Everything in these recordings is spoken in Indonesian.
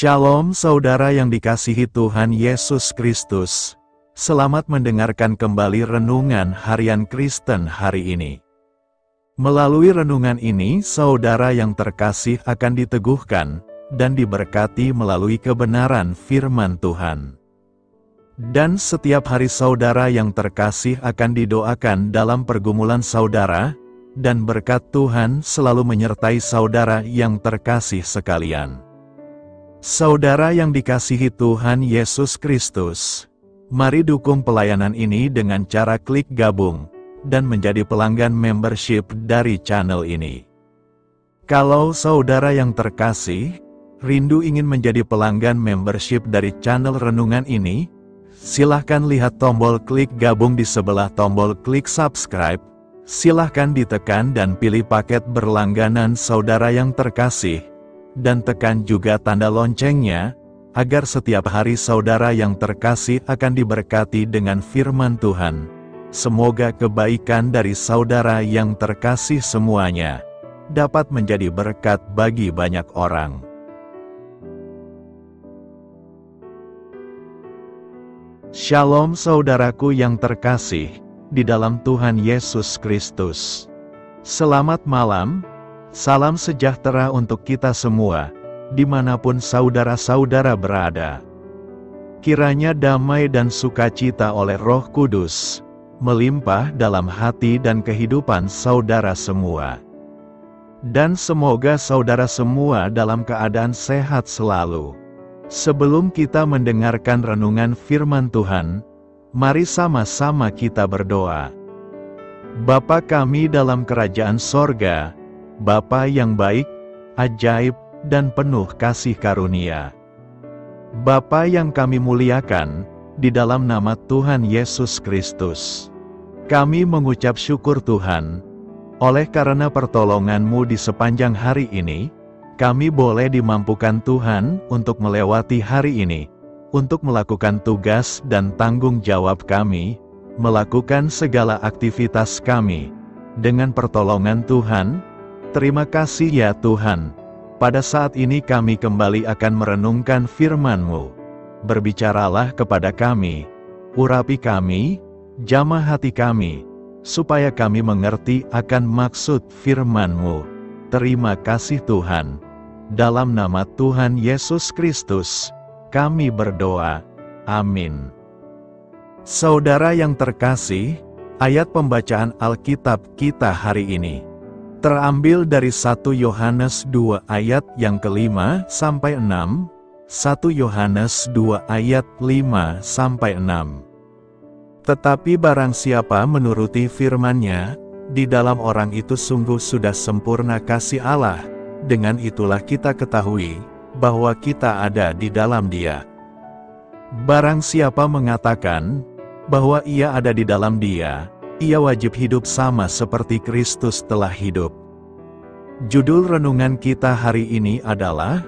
Shalom saudara yang dikasihi Tuhan Yesus Kristus. Selamat mendengarkan kembali renungan harian Kristen hari ini. Melalui renungan ini, saudara yang terkasih akan diteguhkan dan diberkati melalui kebenaran firman Tuhan. Dan setiap hari saudara yang terkasih akan didoakan dalam pergumulan saudara, dan berkat Tuhan selalu menyertai saudara yang terkasih sekalian. Saudara yang dikasihi Tuhan Yesus Kristus, mari dukung pelayanan ini dengan cara klik gabung dan menjadi pelanggan membership dari channel ini. Kalau saudara yang terkasih, rindu ingin menjadi pelanggan membership dari channel renungan ini, silahkan lihat tombol klik gabung di sebelah tombol klik subscribe, silahkan ditekan dan pilih paket berlangganan saudara yang terkasih, dan tekan juga tanda loncengnya, agar setiap hari saudara yang terkasih akan diberkati dengan firman Tuhan. Semoga kebaikan dari saudara yang terkasih semuanya dapat menjadi berkat bagi banyak orang. Shalom saudaraku yang terkasih di dalam Tuhan Yesus Kristus. Selamat malam. Salam sejahtera untuk kita semua, dimanapun saudara-saudara berada. Kiranya damai dan sukacita oleh Roh Kudus melimpah dalam hati dan kehidupan saudara semua. Dan semoga saudara semua dalam keadaan sehat selalu. Sebelum kita mendengarkan renungan firman Tuhan, mari sama-sama kita berdoa. Bapa kami dalam kerajaan sorga, Bapa yang baik, ajaib, dan penuh kasih karunia. Bapa yang kami muliakan, di dalam nama Tuhan Yesus Kristus. Kami mengucap syukur Tuhan, oleh karena pertolongan-Mu di sepanjang hari ini, kami boleh dimampukan Tuhan untuk melewati hari ini, untuk melakukan tugas dan tanggung jawab kami, melakukan segala aktivitas kami. Dengan pertolongan Tuhan, terima kasih ya Tuhan. Pada saat ini kami kembali akan merenungkan firman-Mu. Berbicaralah kepada kami, urapi kami, jamah hati kami, supaya kami mengerti akan maksud firman-Mu. Terima kasih Tuhan. Dalam nama Tuhan Yesus Kristus, kami berdoa. Amin. Saudara yang terkasih, ayat pembacaan Alkitab kita hari ini terambil dari 1 Yohanes 2 ayat yang ke-5 sampai 6, 1 Yohanes 2 ayat 5 sampai 6. Tetapi barang siapa menuruti firman-Nya, di dalam orang itu sungguh sudah sempurna kasih Allah. Dengan itulah kita ketahui bahwa kita ada di dalam Dia. Barang siapa mengatakan bahwa ia ada di dalam Dia, ia wajib hidup sama seperti Kristus telah hidup. Judul renungan kita hari ini adalah,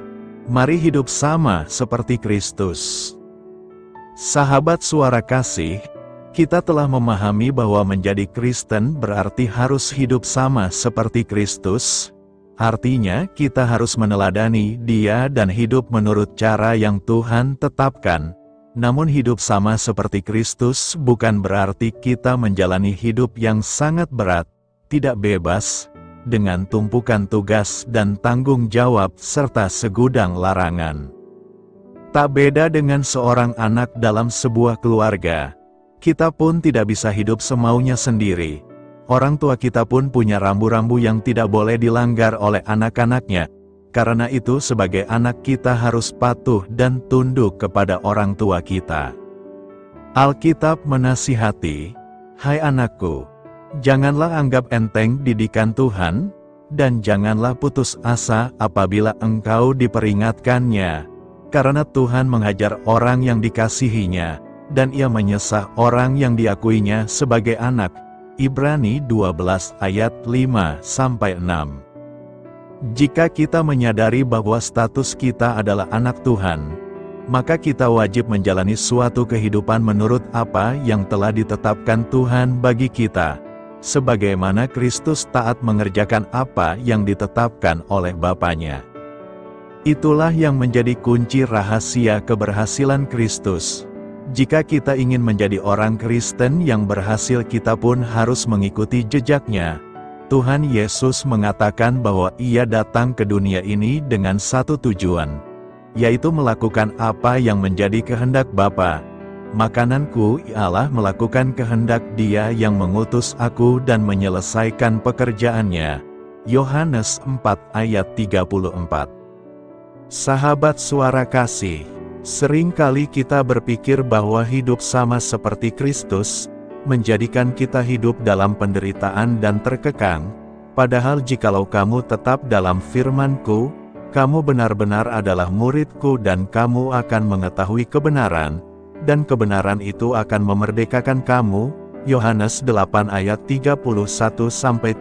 Mari hidup sama seperti Kristus. Sahabat suara kasih, kita telah memahami bahwa menjadi Kristen berarti harus hidup sama seperti Kristus. Artinya, kita harus meneladani Dia dan hidup menurut cara yang Tuhan tetapkan. Namun hidup sama seperti Kristus bukan berarti kita menjalani hidup yang sangat berat, tidak bebas, dengan tumpukan tugas dan tanggung jawab serta segudang larangan. Tak beda dengan seorang anak dalam sebuah keluarga, kita pun tidak bisa hidup semaunya sendiri. Orang tua kita pun punya rambu-rambu yang tidak boleh dilanggar oleh anak-anaknya. Karena itu sebagai anak kita harus patuh dan tunduk kepada orang tua kita. Alkitab menasihati, hai anakku, janganlah anggap enteng didikan Tuhan, dan janganlah putus asa apabila engkau diperingatkannya. Karena Tuhan menghajar orang yang dikasihinya, dan Ia menyesah orang yang diakuinya sebagai anak. Ibrani 12 ayat 5-6. Jika kita menyadari bahwa status kita adalah anak Tuhan, maka kita wajib menjalani suatu kehidupan menurut apa yang telah ditetapkan Tuhan bagi kita, sebagaimana Kristus taat mengerjakan apa yang ditetapkan oleh Bapanya. Itulah yang menjadi kunci rahasia keberhasilan Kristus. Jika kita ingin menjadi orang Kristen yang berhasil, kita pun harus mengikuti jejaknya. Tuhan Yesus mengatakan bahwa Ia datang ke dunia ini dengan satu tujuan, yaitu melakukan apa yang menjadi kehendak Bapa. Makananku ialah melakukan kehendak Dia yang mengutus aku dan menyelesaikan pekerjaannya. Yohanes 4 ayat 34. Sahabat suara kasih, seringkali kita berpikir bahwa hidup sama seperti Kristus menjadikan kita hidup dalam penderitaan dan terkekang, padahal jikalau kamu tetap dalam firman-Ku, kamu benar-benar adalah murid-Ku dan kamu akan mengetahui kebenaran, dan kebenaran itu akan memerdekakan kamu. Yohanes 8 ayat 31-32.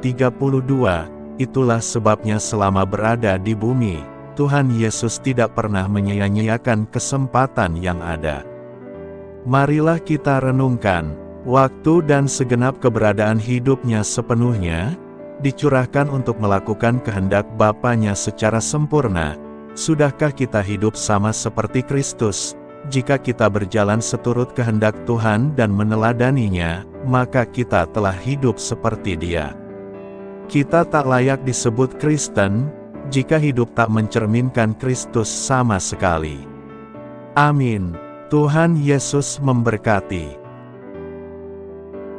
Itulah sebabnya selama berada di bumi, Tuhan Yesus tidak pernah menyia-nyiakan kesempatan yang ada. Marilah kita renungkan, waktu dan segenap keberadaan hidupnya sepenuhnya dicurahkan untuk melakukan kehendak Bapanya secara sempurna. Sudahkah kita hidup sama seperti Kristus? Jika kita berjalan seturut kehendak Tuhan dan meneladaninya, maka kita telah hidup seperti Dia. Kita tak layak disebut Kristen jika hidup tak mencerminkan Kristus sama sekali. Amin. Tuhan Yesus memberkati.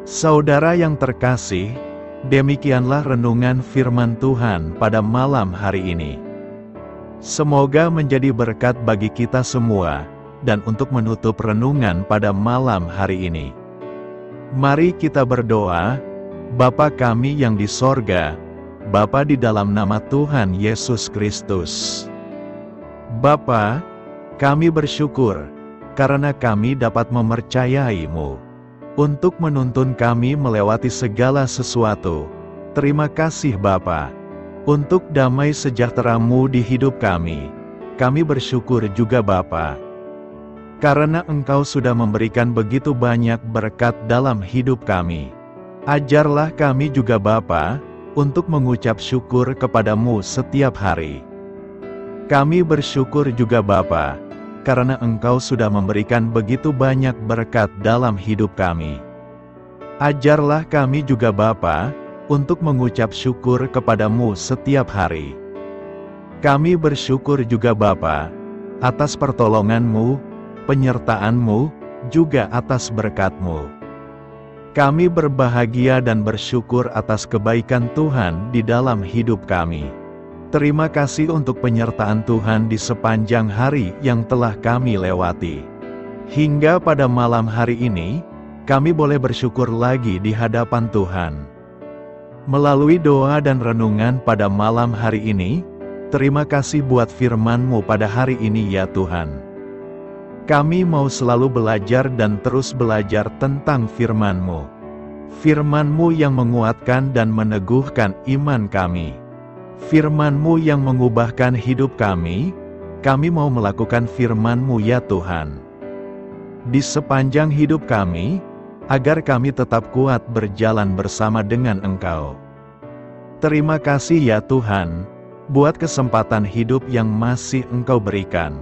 Saudara yang terkasih, demikianlah renungan firman Tuhan pada malam hari ini. Semoga menjadi berkat bagi kita semua, dan untuk menutup renungan pada malam hari ini, mari kita berdoa. Bapa kami yang di sorga, Bapa, di dalam nama Tuhan Yesus Kristus. Bapa, kami bersyukur, karena kami dapat mempercayai-Mu untuk menuntun kami melewati segala sesuatu. Terima kasih Bapa, untuk damai sejahtera-Mu di hidup kami. Kami bersyukur juga Bapa, karena Engkau sudah memberikan begitu banyak berkat dalam hidup kami. Ajarlah kami juga Bapa, untuk mengucap syukur kepada-Mu setiap hari. Kami bersyukur juga Bapa, karena Engkau sudah memberikan begitu banyak berkat dalam hidup kami. Ajarlah kami juga Bapa, untuk mengucap syukur kepada-Mu setiap hari. Kami bersyukur juga Bapa, atas pertolongan-Mu, penyertaan-Mu, juga atas berkat-Mu. Kami berbahagia dan bersyukur atas kebaikan Tuhan di dalam hidup kami. Terima kasih untuk penyertaan Tuhan di sepanjang hari yang telah kami lewati. Hingga pada malam hari ini, kami boleh bersyukur lagi di hadapan Tuhan. Melalui doa dan renungan pada malam hari ini, terima kasih buat firman-Mu pada hari ini ya Tuhan. Kami mau selalu belajar dan terus belajar tentang firman-Mu. Firman-Mu yang menguatkan dan meneguhkan iman kami. Firman-Mu yang mengubahkan hidup kami mau melakukan firman-Mu ya Tuhan. Di sepanjang hidup kami, agar kami tetap kuat berjalan bersama dengan Engkau. Terima kasih ya Tuhan, buat kesempatan hidup yang masih Engkau berikan.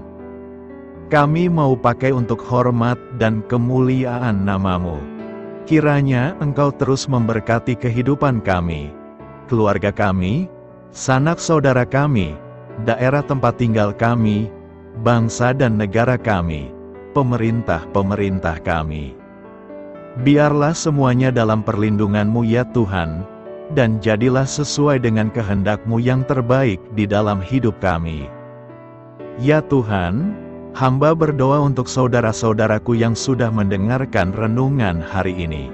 Kami mau pakai untuk hormat dan kemuliaan nama-Mu. Kiranya Engkau terus memberkati kehidupan kami, keluarga kami, sanak saudara kami, daerah tempat tinggal kami, bangsa dan negara kami, pemerintah-pemerintah kami. Biarlah semuanya dalam perlindungan-Mu ya Tuhan, dan jadilah sesuai dengan kehendak-Mu yang terbaik di dalam hidup kami. Ya Tuhan, hamba berdoa untuk saudara-saudaraku yang sudah mendengarkan renungan hari ini.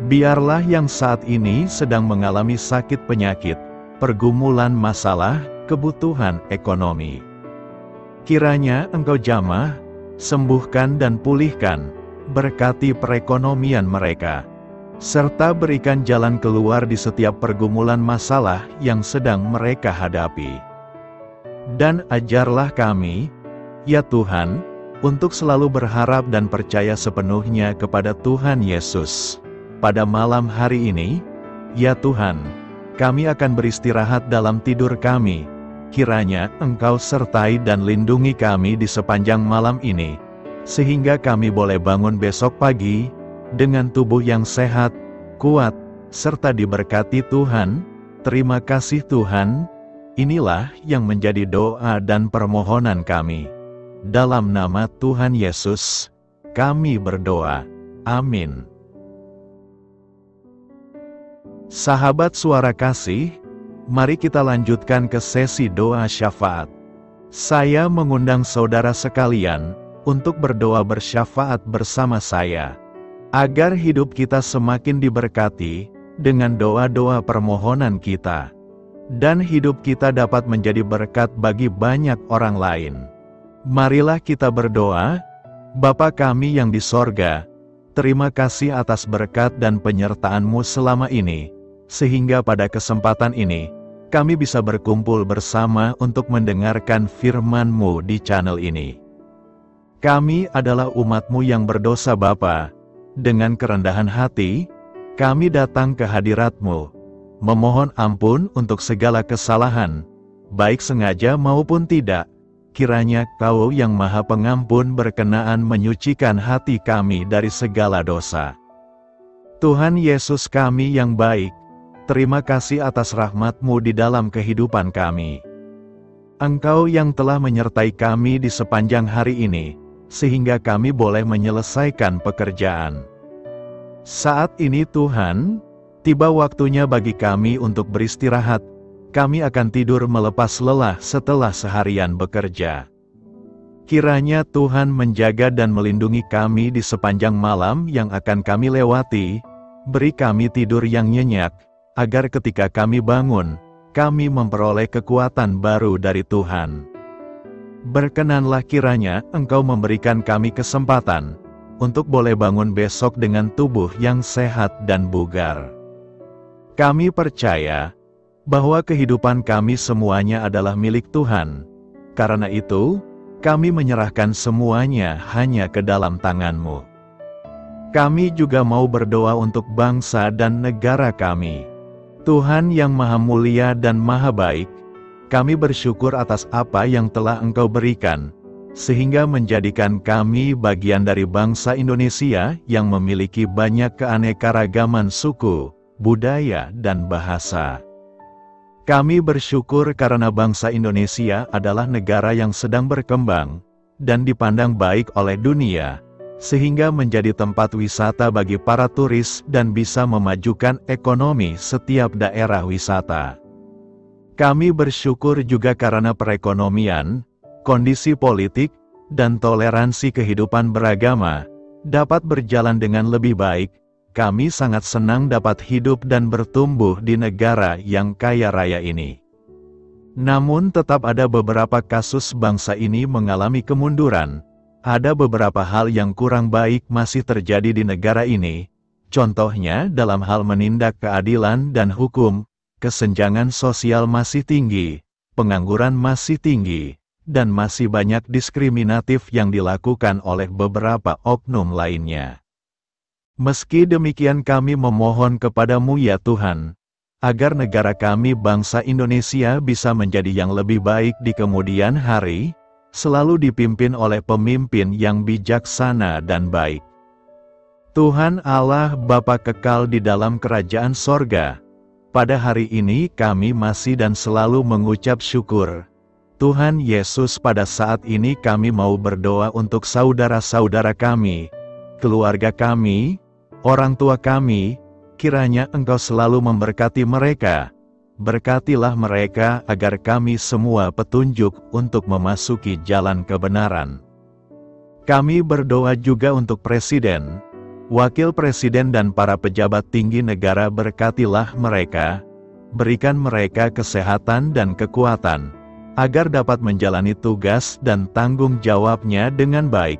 Biarlah yang saat ini sedang mengalami sakit penyakit, pergumulan masalah, kebutuhan ekonomi. Kiranya Engkau jamah, sembuhkan dan pulihkan, berkati perekonomian mereka, serta berikan jalan keluar di setiap pergumulan masalah yang sedang mereka hadapi. Dan ajarlah kami, ya Tuhan, untuk selalu berharap dan percaya sepenuhnya kepada Tuhan Yesus. Pada malam hari ini, ya Tuhan, kami akan beristirahat dalam tidur kami, kiranya Engkau sertai dan lindungi kami di sepanjang malam ini, sehingga kami boleh bangun besok pagi, dengan tubuh yang sehat, kuat, serta diberkati Tuhan. Terima kasih Tuhan. Inilah yang menjadi doa dan permohonan kami. Dalam nama Tuhan Yesus, kami berdoa. Amin. Sahabat Suara Kasih, mari kita lanjutkan ke sesi doa syafaat. Saya mengundang saudara sekalian untuk berdoa bersyafaat bersama saya, agar hidup kita semakin diberkati dengan doa-doa permohonan kita, dan hidup kita dapat menjadi berkat bagi banyak orang lain. Marilah kita berdoa. Bapa kami yang di sorga, terima kasih atas berkat dan penyertaan-Mu selama ini, sehingga pada kesempatan ini, kami bisa berkumpul bersama untuk mendengarkan firman-Mu di channel ini. Kami adalah umat-Mu yang berdosa Bapa. Dengan kerendahan hati, kami datang ke hadirat-Mu, memohon ampun untuk segala kesalahan, baik sengaja maupun tidak. Kiranya Kau yang Maha Pengampun berkenaan menyucikan hati kami dari segala dosa. Tuhan Yesus kami yang baik, terima kasih atas rahmat-Mu di dalam kehidupan kami. Engkau yang telah menyertai kami di sepanjang hari ini, sehingga kami boleh menyelesaikan pekerjaan. Saat ini Tuhan, tiba waktunya bagi kami untuk beristirahat. Kami akan tidur melepas lelah setelah seharian bekerja. Kiranya Tuhan menjaga dan melindungi kami di sepanjang malam yang akan kami lewati. Beri kami tidur yang nyenyak, agar ketika kami bangun, kami memperoleh kekuatan baru dari Tuhan. Berkenanlah kiranya Engkau memberikan kami kesempatan untuk boleh bangun besok dengan tubuh yang sehat dan bugar. Kami percaya bahwa kehidupan kami semuanya adalah milik Tuhan. Karena itu, kami menyerahkan semuanya hanya ke dalam tangan-Mu. Kami juga mau berdoa untuk bangsa dan negara kami. Tuhan yang Maha Mulia dan Maha Baik, kami bersyukur atas apa yang telah Engkau berikan, sehingga menjadikan kami bagian dari bangsa Indonesia yang memiliki banyak keanekaragaman suku, budaya, dan bahasa. Kami bersyukur karena bangsa Indonesia adalah negara yang sedang berkembang, dan dipandang baik oleh dunia, sehingga menjadi tempat wisata bagi para turis dan bisa memajukan ekonomi setiap daerah wisata. Kami bersyukur juga karena perekonomian, kondisi politik, dan toleransi kehidupan beragama dapat berjalan dengan lebih baik. Kami sangat senang dapat hidup dan bertumbuh di negara yang kaya raya ini. Namun tetap ada beberapa kasus bangsa ini mengalami kemunduran. Ada beberapa hal yang kurang baik masih terjadi di negara ini. Contohnya dalam hal menindak keadilan dan hukum, kesenjangan sosial masih tinggi, pengangguran masih tinggi, dan masih banyak diskriminatif yang dilakukan oleh beberapa oknum lainnya. Meski demikian kami memohon kepada-Mu ya Tuhan, agar negara kami bangsa Indonesia bisa menjadi yang lebih baik di kemudian hari, selalu dipimpin oleh pemimpin yang bijaksana dan baik. Tuhan Allah Bapa kekal di dalam kerajaan sorga, pada hari ini kami masih dan selalu mengucap syukur. Tuhan Yesus, pada saat ini kami mau berdoa untuk saudara-saudara kami, keluarga kami, orang tua kami. Kiranya Engkau selalu memberkati mereka. Berkatilah mereka agar kami semua petunjuk untuk memasuki jalan kebenaran. Kami berdoa juga untuk Presiden, Wakil Presiden dan para pejabat tinggi negara. Berkatilah mereka, berikan mereka kesehatan dan kekuatan, agar dapat menjalani tugas dan tanggung jawabnya dengan baik.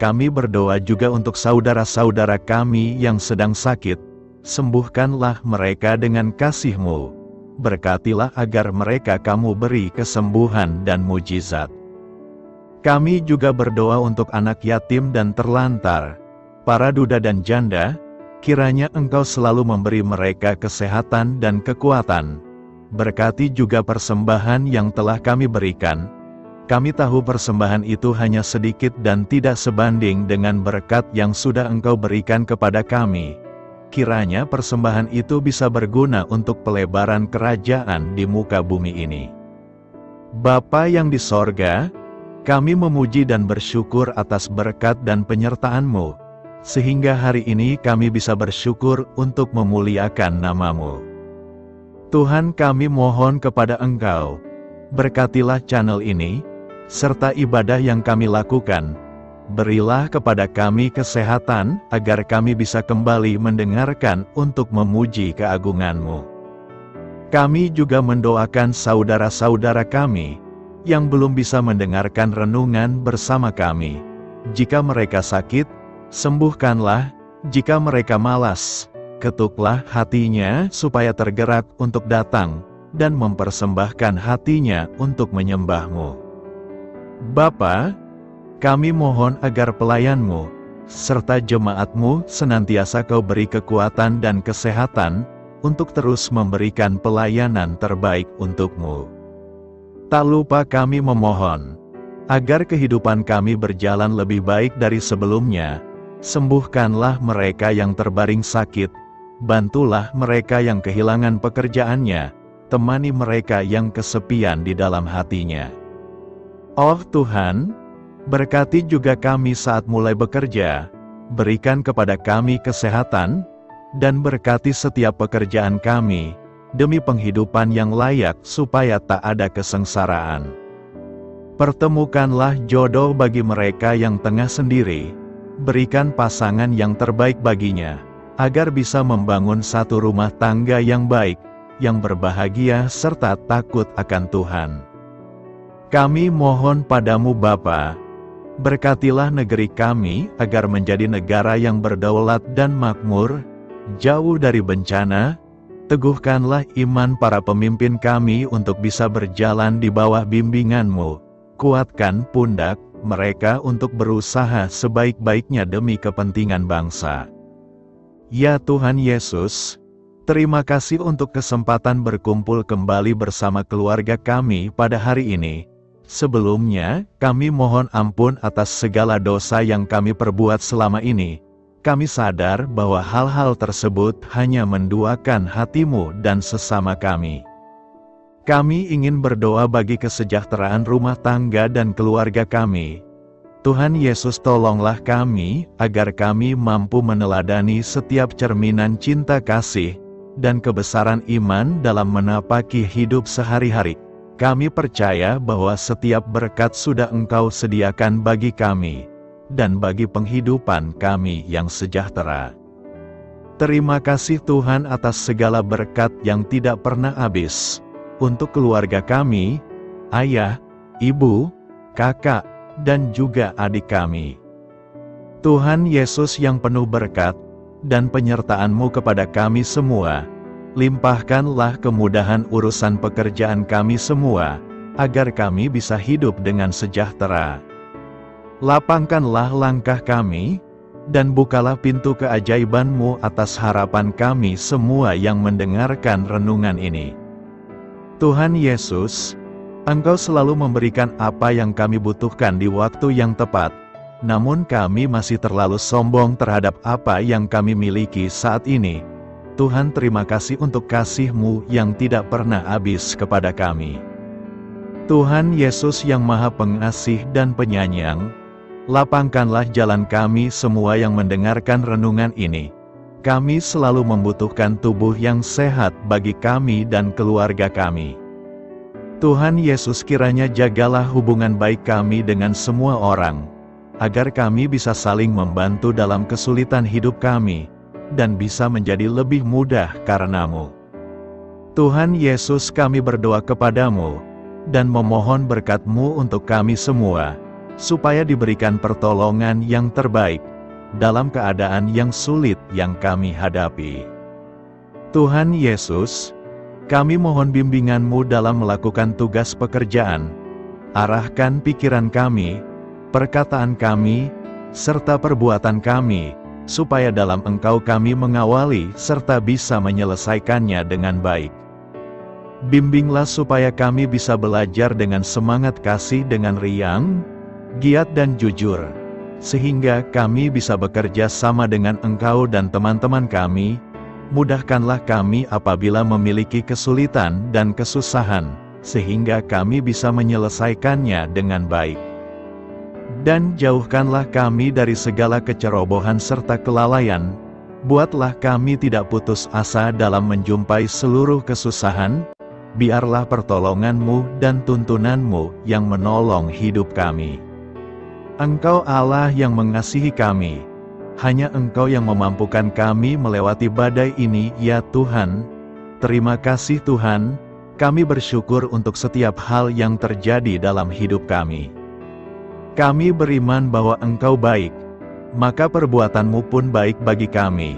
Kami berdoa juga untuk saudara-saudara kami yang sedang sakit. Sembuhkanlah mereka dengan kasih-Mu. Berkatilah agar mereka Kamu beri kesembuhan dan mujizat. Kami juga berdoa untuk anak yatim dan terlantar, para duda dan janda. Kiranya Engkau selalu memberi mereka kesehatan dan kekuatan, Berkati juga persembahan yang telah kami berikan. Kami tahu persembahan itu hanya sedikit dan tidak sebanding dengan berkat yang sudah Engkau berikan kepada kami. Kiranya persembahan itu bisa berguna untuk pelebaran kerajaan di muka bumi ini. Bapa yang di sorga, kami memuji dan bersyukur atas berkat dan penyertaan-Mu, sehingga hari ini kami bisa bersyukur untuk memuliakan nama-Mu. Tuhan, kami mohon kepada Engkau, berkatilah channel ini, serta ibadah yang kami lakukan. Berilah kepada kami kesehatan, agar kami bisa kembali mendengarkan untuk memuji keagungan-Mu. Kami juga mendoakan saudara-saudara kami, yang belum bisa mendengarkan renungan bersama kami. Jika mereka sakit, sembuhkanlah. Jika mereka malas, ketuklah hatinya supaya tergerak untuk datang, dan mempersembahkan hatinya untuk menyembah-Mu. Bapa, kami mohon agar pelayan-Mu, serta jemaat-Mu senantiasa Kau beri kekuatan dan kesehatan, untuk terus memberikan pelayanan terbaik untuk-Mu. Tak lupa kami memohon, agar kehidupan kami berjalan lebih baik dari sebelumnya. Sembuhkanlah mereka yang terbaring sakit, bantulah mereka yang kehilangan pekerjaannya, temani mereka yang kesepian di dalam hatinya. Oh Tuhan, berkati juga kami saat mulai bekerja, berikan kepada kami kesehatan, dan berkati setiap pekerjaan kami, demi penghidupan yang layak supaya tak ada kesengsaraan. Pertemukanlah jodoh bagi mereka yang tengah sendiri, berikan pasangan yang terbaik baginya, agar bisa membangun satu rumah tangga yang baik, yang berbahagia serta takut akan Tuhan. Kami mohon padamu Bapa, berkatilah negeri kami agar menjadi negara yang berdaulat dan makmur, jauh dari bencana. Teguhkanlah iman para pemimpin kami untuk bisa berjalan di bawah bimbingan-Mu. Kuatkan pundak mereka untuk berusaha sebaik-baiknya demi kepentingan bangsa. Ya Tuhan Yesus, terima kasih untuk kesempatan berkumpul kembali bersama keluarga kami pada hari ini. Sebelumnya, kami mohon ampun atas segala dosa yang kami perbuat selama ini. Kami sadar bahwa hal-hal tersebut hanya menduakan hati-Mu dan sesama kami. Kami ingin berdoa bagi kesejahteraan rumah tangga dan keluarga kami. Tuhan Yesus, tolonglah kami, agar kami mampu meneladani setiap cerminan cinta kasih, dan kebesaran iman dalam menapaki hidup sehari-hari. Kami percaya bahwa setiap berkat sudah Engkau sediakan bagi kami, dan bagi penghidupan kami yang sejahtera. Terima kasih Tuhan atas segala berkat yang tidak pernah habis, untuk keluarga kami, ayah, ibu, kakak, dan juga adik kami. Tuhan Yesus yang penuh berkat, dan penyertaan-Mu kepada kami semua, limpahkanlah kemudahan urusan pekerjaan kami semua, agar kami bisa hidup dengan sejahtera. Lapangkanlah langkah kami, dan bukalah pintu keajaiban-Mu atas harapan kami semua yang mendengarkan renungan ini. Tuhan Yesus, Engkau selalu memberikan apa yang kami butuhkan di waktu yang tepat, namun kami masih terlalu sombong terhadap apa yang kami miliki saat ini. Tuhan, terima kasih untuk kasih-Mu yang tidak pernah habis kepada kami. Tuhan Yesus yang Maha Pengasih dan Penyayang, lapangkanlah jalan kami semua yang mendengarkan renungan ini. Kami selalu membutuhkan tubuh yang sehat bagi kami dan keluarga kami. Tuhan Yesus, kiranya jagalah hubungan baik kami dengan semua orang, agar kami bisa saling membantu dalam kesulitan hidup kami, dan bisa menjadi lebih mudah karena-Mu. Tuhan Yesus, kami berdoa kepadamu, dan memohon berkat-Mu untuk kami semua, supaya diberikan pertolongan yang terbaik, dalam keadaan yang sulit yang kami hadapi. Tuhan Yesus, kami mohon bimbingan-Mu dalam melakukan tugas pekerjaan. Arahkan pikiran kami, perkataan kami, serta perbuatan kami, supaya dalam Engkau kami mengawali serta bisa menyelesaikannya dengan baik. Bimbinglah supaya kami bisa belajar dengan semangat kasih dengan riang, giat dan jujur, sehingga kami bisa bekerja sama dengan Engkau dan teman-teman kami. Mudahkanlah kami apabila memiliki kesulitan dan kesusahan, sehingga kami bisa menyelesaikannya dengan baik. Dan jauhkanlah kami dari segala kecerobohan serta kelalaian. Buatlah kami tidak putus asa dalam menjumpai seluruh kesusahan. Biarlah pertolongan-Mu dan tuntunan-Mu yang menolong hidup kami. Engkau Allah yang mengasihi kami. Hanya Engkau yang memampukan kami melewati badai ini, ya Tuhan. Terima kasih Tuhan, kami bersyukur untuk setiap hal yang terjadi dalam hidup kami. Kami beriman bahwa Engkau baik, maka perbuatan-Mu pun baik bagi kami.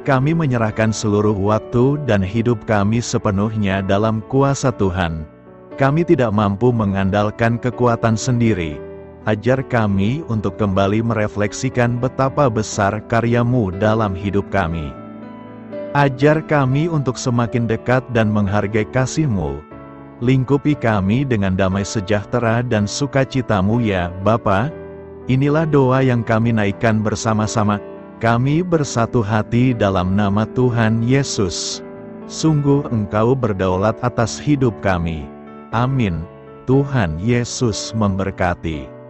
Kami menyerahkan seluruh waktu dan hidup kami sepenuhnya dalam kuasa Tuhan. Kami tidak mampu mengandalkan kekuatan sendiri. Ajar kami untuk kembali merefleksikan betapa besar karya-Mu dalam hidup kami. Ajar kami untuk semakin dekat dan menghargai kasih-Mu. Lingkupi kami dengan damai sejahtera dan sukacita-Mu ya Bapa. Inilah doa yang kami naikkan bersama-sama. Kami bersatu hati dalam nama Tuhan Yesus. Sungguh Engkau berdaulat atas hidup kami. Amin. Tuhan Yesus memberkati.